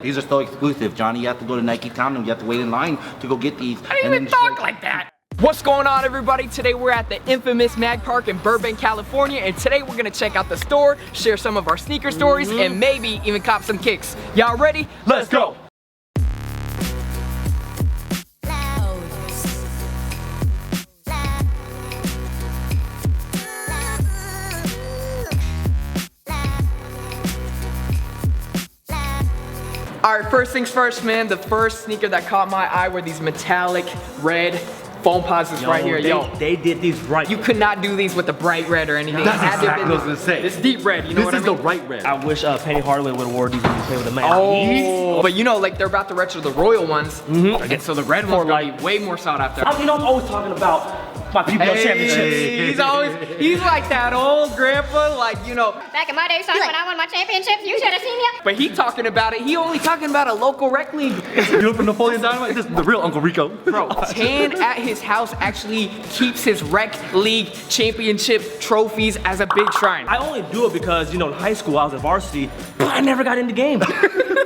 These are so exclusive, Johnny. You have to go to Nike Town and you have to wait in line to go get these. I didn't even talk like that. What's going on, everybody? Today we're at the infamous Mag Park in Burbank, California, and today we're gonna check out the store, share some of our sneaker stories, and maybe even cop some kicks. Y'all ready? Let's go. Alright, first things first, man. The first sneaker that caught my eye were these metallic red foam posits right here. They did these right. You could not do these with the bright red or anything. That's exactly what I was gonna say. This deep red, you know what I mean? This is the right red. I wish Penny Hardaway would have wore these when he played with the man. Oh, but you know, like they're about to retro the royal ones, and so the red ones are gonna be way more sought after. You know, I'm always talking about my PBL championships. He's like that old grandpa, like, you know. Back in my day, son, when I won my championships, you should have seen me. But he talking about it, he only talking about a local rec league. You look for Napoleon Dynamite? This is the real Uncle Rico. Bro, Tan at his house actually keeps his rec league championship trophies as a big shrine. I only do it because, you know, in high school I was at varsity, but I never got into game.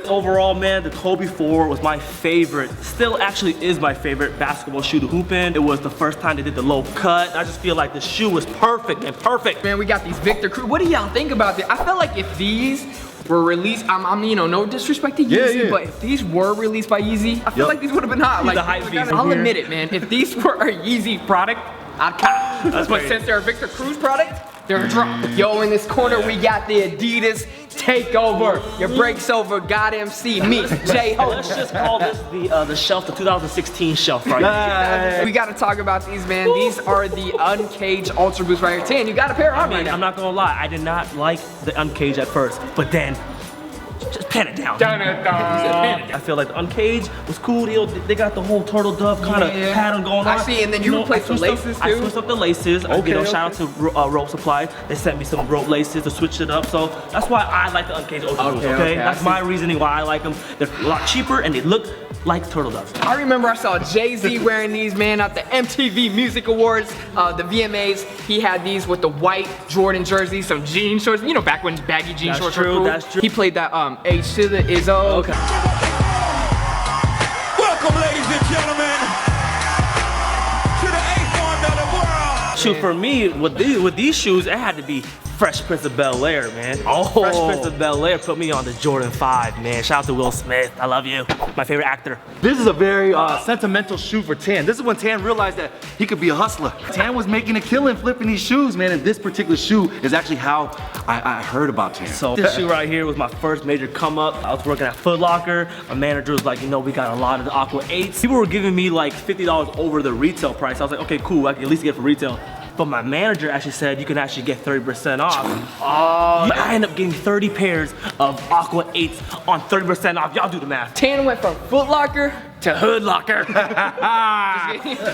Overall, man, the Kobe 4 was my favorite, still actually is my favorite basketball shoe to hoop in. It was the first time they did the low cut. I just feel like the shoe was perfect and perfect. Man, we got these Victor Cruz. What do y'all think about this? I feel like if these were released, I'm you know, no disrespect to Yeezy, but if these were released by Yeezy, I feel like these would have been hot. Like, I'll admit it, man. If these were a Yeezy product, I'd cop. But since they're a Victor Cruz product, they're a drop. Yo, in this corner, we got the Adidas takeover. Your break's over, God MC, me, J-Ho. Let's just call this the shelf, the 2016 shelf right here. We gotta talk about these, man. These are the Uncaged Ultra Boost right here. Tan, you got a pair on right now. I'm not gonna lie, I did not like the Uncaged at first, but then, just pen it down. I feel like the Uncaged was cool. They got the whole turtle dove kind of pattern going on. I see, and then you replaced the laces too. I switched up the laces. You know, shout out to Rope Supply. They sent me some rope laces to switch it up. So that's why I like the Uncaged Ultra Boost, okay? That's my reasoning why I like them. They're a lot cheaper and they look like turtle doves. I remember I saw Jay-Z wearing these, man, at the MTV Music Awards, the VMAs. He had these with the white Jordan jersey, some jean shorts. You know, back when baggy jean shorts were cool. That's true. He played that H to the Izzo. Okay. Welcome, ladies and gentlemen, to the 8th wonder of the world. Shoot, for me, with these shoes, it had to be Fresh Prince of Bel-Air, man. Fresh Prince of Bel-Air put me on the Jordan 5, man. Shout out to Will Smith. I love you. My favorite actor. This is a very sentimental shoe for Tan. This is when Tan realized that he could be a hustler. Tan was making a killing flipping these shoes, man, and this particular shoe is actually how I heard about Tan. So this shoe right here was my first major come up. I was working at Foot Locker. My manager was like, you know, we got a lot of the Aqua 8s. People were giving me like $50 over the retail price. I was like, okay, cool, I can at least get it for retail. But my manager actually said you can actually get 30% off. I ended up getting 30 pairs of Aqua 8s on 30% off. Y'all do the math. Tan went from Foot Locker to Hood Locker.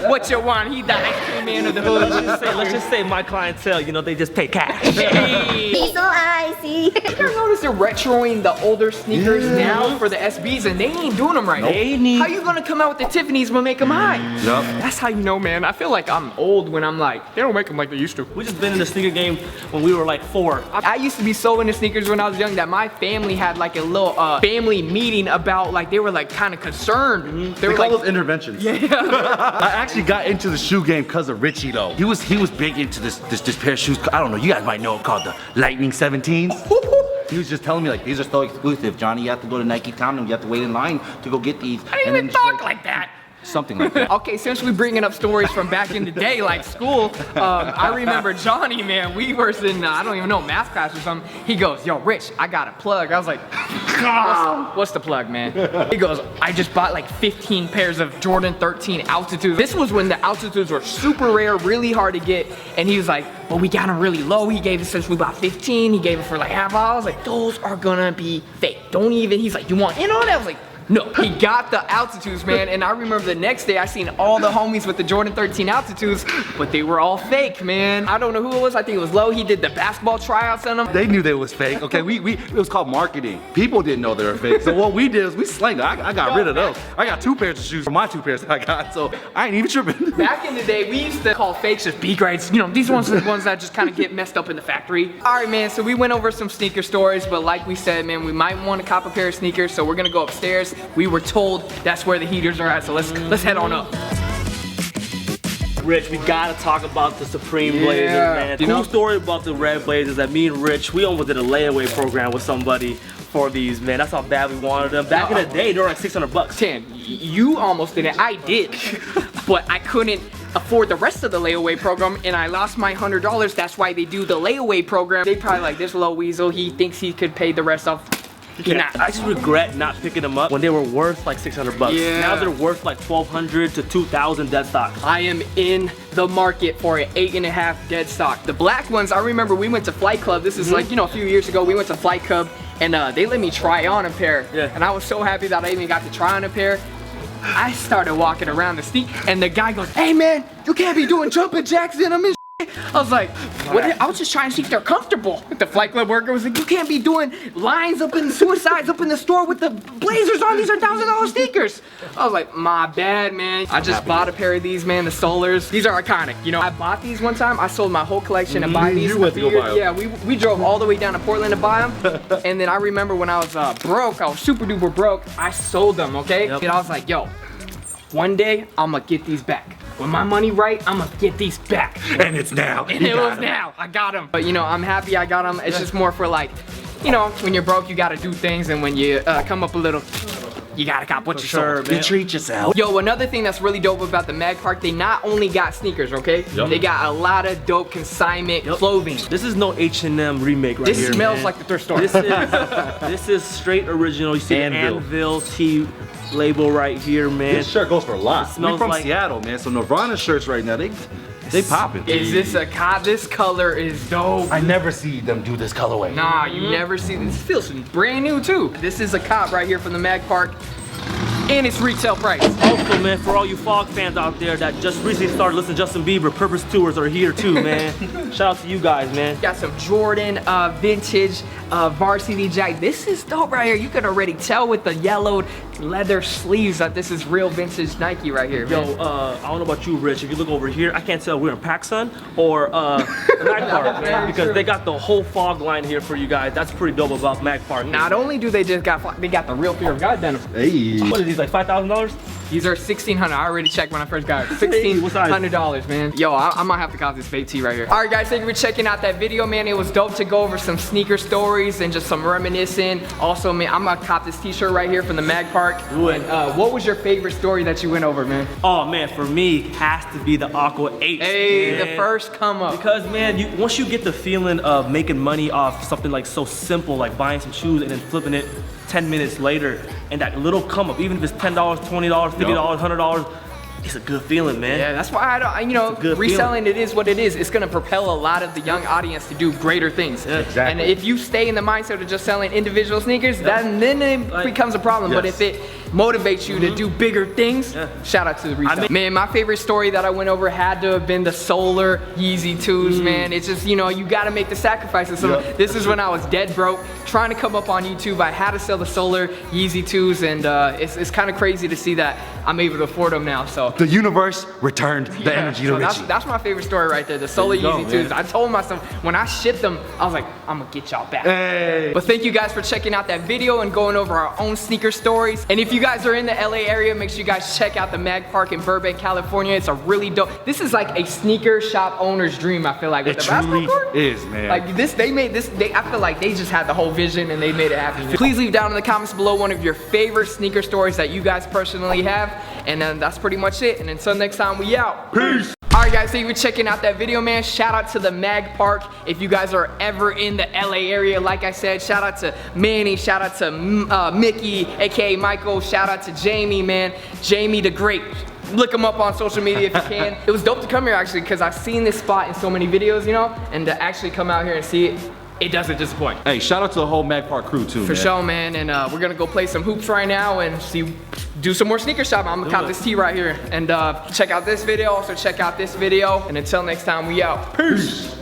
What you want? He the ice cream man of the hood. Let's just say my clientele, you know, they just pay cash. Be so icy. You ever notice they're retroing the older sneakers now for the SBs and they ain't doing them right. How you gonna come out with the Tiffany's but make them high? That's how you know, man. I feel like I'm old when I'm like, they don't make them like they used to. We just been in the sneaker game when we were like 4. I used to be so into sneakers when I was young that my family had like a little family meeting about, like, they were like kind of concerned. They call those interventions. Yeah. I actually got into the shoe game because of Richie though. He was big into this pair of shoes. I don't know, you guys might know it, called the Lightning 17s. He was just telling me like, these are so exclusive, Johnny. You have to go to Nike Town and you have to wait in line to go get these. I didn't even talk like that. Something like that. Okay, since we're bringing up stories from back in the day, like school, I remember Johnny, man, we were in, I don't even know, math class or something. He goes, yo, Rich, I got a plug. I was like, what's the plug, man? He goes, I just bought like 15 pairs of Jordan 13 Altitudes. This was when the Altitudes were super rare, really hard to get. And he was like, well, we got them really low. He gave it, since we bought 15, he gave it for like half. I was like, those are gonna be fake. Don't even, he's like, you want in on it? I was like, No, he got the altitudes, man. And I remember the next day I seen all the homies with the Jordan 13 altitudes, but they were all fake, man. I don't know who it was. I think it was Low. He did the basketball tryouts on them. They knew they was fake. Okay, it was called marketing. People didn't know they were fake. So what we did is we slanged. I got rid of those. I got 2 pairs of shoes for my 2 pairs that I got. So I ain't even tripping. Back in the day, we used to call fakes just B grades. You know, these ones are the ones that just kind of get messed up in the factory. All right, man. So we went over some sneaker stories, but like we said, man, we might want to cop a pair of sneakers. So we're gonna go upstairs. We were told that's where the heaters are at. So let's head on up. Rich, we gotta talk about the Supreme Blazers, man. Cool story about the red Blazers that me and Rich, we almost did a layaway program with somebody for these, man. That's how bad we wanted them. Back in the day, they were like $600. Tim, you almost did it. I did, but I couldn't afford the rest of the layaway program, and I lost my $100. That's why they do the layaway program. They probably like, this little weasel, he thinks he could pay the rest off. Yeah, I just regret not picking them up when they were worth like $600. Yeah. Now they're worth like $1,200 to $2,000 dead stock. I am in the market for an 8.5 dead stock. The black ones, I remember we went to Flight Club. This is like, you know, a few years ago, we went to Flight Club and they let me try on a pair. Yeah. And I was so happy that I even got to try on a pair. I started walking around the sneak and the guy goes, hey man, you can't be doing jumping jacks in them and I was like, what? I was just trying to see if they're comfortable. The Flight Club worker was like, you can't be doing lines up in suicides up in the store with the Blazers on. These are $1,000 sneakers. I was like, my bad, man. I just bought a pair of these, man, the Solars. These are iconic. You know, I bought these one time. I sold my whole collection to buy these. You went to go buy them. Yeah, we drove all the way down to Portland to buy them. And then I remember when I was broke, I was super duper broke, I sold them, okay? Yep. And I was like, yo, one day, I'm gonna get these back. When my money right, I'm gonna get these back. And it's now. And it was now. I got them. But you know, I'm happy I got them. It's just more for like, you know, when you're broke, you gotta do things, and when you come up a little, you gotta cop what you sold. You treat yourself. Yo, another thing that's really dope about the Mag Park, they not only got sneakers, okay? Yep. They got a lot of dope consignment clothing. This is no H&M remake right This here, smells man. like the thrift store. This is straight original. You see the Anvil T label right here, man. This shirt goes for a lot. It smells We from like Seattle, man. So Nirvana shirts right now, they popping. Is this a cop? This color is dope. I never see them do this colorway. Nah, you never see this. Feels brand new too. This is a cop right here from the Mag Park, and it's retail price. Also, man, for all you Fog fans out there that just recently started listening to Justin Bieber, Purpose Tours are here too, man. Shout out to you guys, man. Got some Jordan vintage varsity jack. This is dope right here. You can already tell with the yellowed leather sleeves that this is real vintage Nike right here. Yo, I don't know about you, Rich. If you look over here, I can't tell we're in PacSun or Mag Park, man, because they got the whole Fog line here for you guys. That's pretty dope about Mag Park. Not only do they just got, they got the real Fear of God denim. Hey. What are these, like $5,000? These are $1,600. I already checked when I first got it. What size? $1,600, man. Yo, I might have to cop this fake tee right here. All right, guys, thank you for checking out that video, man. It was dope to go over some sneaker stories and just some reminiscing. Also, man, I'm gonna cop this t-shirt right here from the Mag Park. And what was your favorite story that you went over, man? Oh, man, for me, has to be the Aqua 8. Hey, man. the first come up. Because, man, once you get the feeling of making money off something like so simple, like buying some shoes and then flipping it 10 minutes later, and that little come up, even if it's $10, $20, $50, $100, it's a good feeling, man. Yeah, that's why you know, reselling it is what it is. It's gonna propel a lot of the young audience to do greater things. Yeah, exactly. And if you stay in the mindset of just selling individual sneakers, then it becomes a problem. But if it motivates you to do bigger things, shout out to the resale. Man, my favorite story that I went over had to have been the Solar Yeezy 2s, man. It's just, you know, you gotta make the sacrifices. So this is when I was dead broke, trying to come up on YouTube. I had to sell the Solar Yeezy 2s, and it's kind of crazy to see that I'm able to afford them now. So The universe returned the energy to Richie. that's my favorite story right there, the Solar Yeezy 2s. I told myself when I shipped them, I was like, I'm gonna get y'all back. Hey. But thank you guys for checking out that video and going over our own sneaker stories. And if you guys are in the LA area, make sure you guys check out the Mag Park in Burbank, California. It's a really dope, this is like a sneaker shop owner's dream, I feel like. With It the basketball truly court. is, man. Like this, they made this, I feel like they just had the whole vision and they made it happen. Please leave down in the comments below one of your favorite sneaker stories that you guys personally have. And then that's pretty much it. And until next time, we out. Peace. Alright guys, thank you for checking out that video, man. Shout out to the Mag Park. If you guys are ever in the LA area, like I said, shout out to Manny, shout out to Mickey, aka Michael, shout out to Jamie, man. Jamie the Great. Look him up on social media if you can. It was dope to come here actually, because I've seen this spot in so many videos, you know, and to actually come out here and see it, it doesn't disappoint. Hey, shout out to the whole Magpar crew too, For man. sure, man. And we're gonna go play some hoops right now and do some more sneaker shopping. I'm gonna count this tee right here. And check out this video, also check out this video. And until next time, we out. Peace.